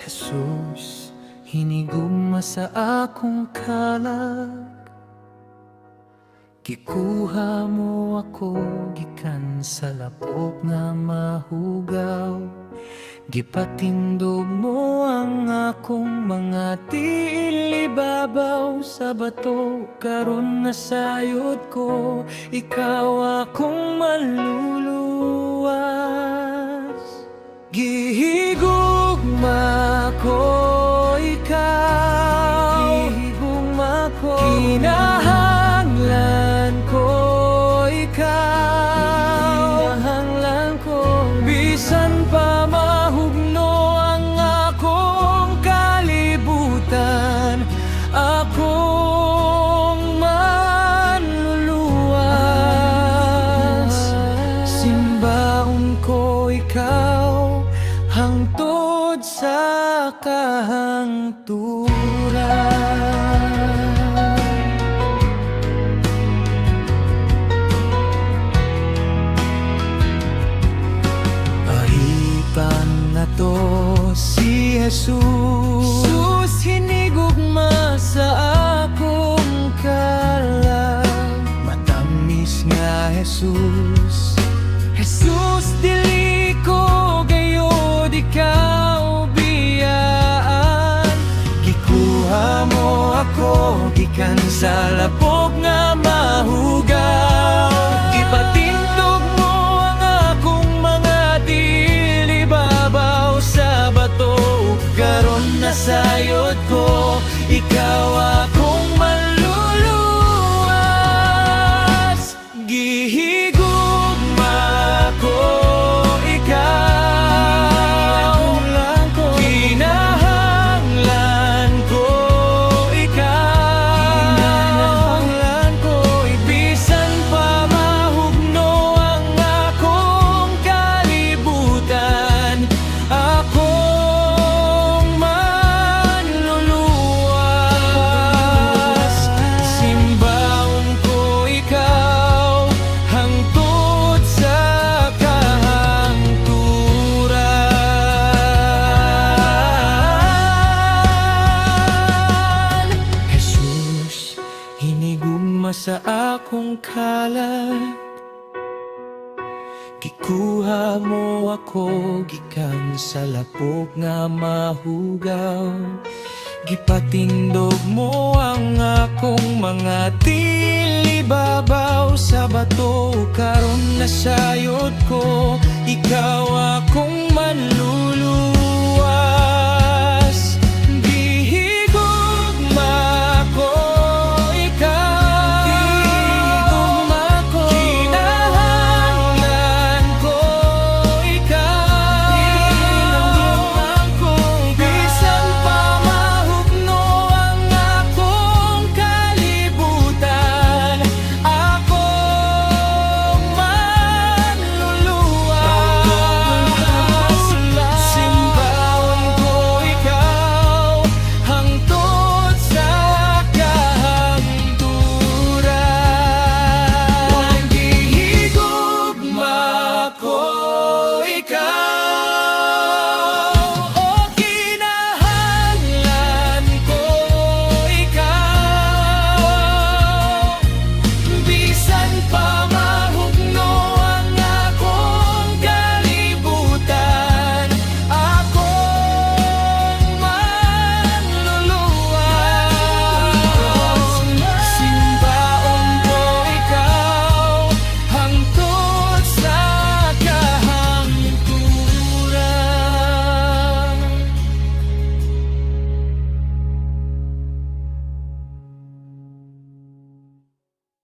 Jesus, hinigugma sa akong kalag. Gikuha mo ako gikan sa lapok nga mahugaw. Gipatindog mo ang akong mga tiil, ibabaw sa bato. Karon nasayod ko, ikaw akong maluluwas. Gihigugma ko ikaw, gihigugma ko, kinahanglan ko ikaw, kinahanglan ko. Bisan pa mahugno ang akong kalibutan, akong manluluwas. Simbaon ko ikaw hangtod sa kahangturan. Paipan na to si Jesus, Jesus, hinigugma sa akong kalag. Matamis nga Jesus, Jesus, dili ko gayod ikaw biyaan. Gikuha mo ako gikan sa lapok nga mahugaw. Gipatindog mo ang akong mga dili, babaw sa bato. Karon nasayod ko, ikaw akong maluluwas. Gihigugma ko ikaw, kinahanglan ko ikaw, bisan pa mahugno ang akong kalibutan, akong manluluwas. Simbaon ko ikaw hangtod sa kahangturan. Jesus, hinigugma sa akong kalag. Gikuha mo ako gikan sa lapok nga mahugaw. Gipatindog mo ang akong mga dili, babaw sa bato. Karon nasayod ko, ikaw akong manluluwas.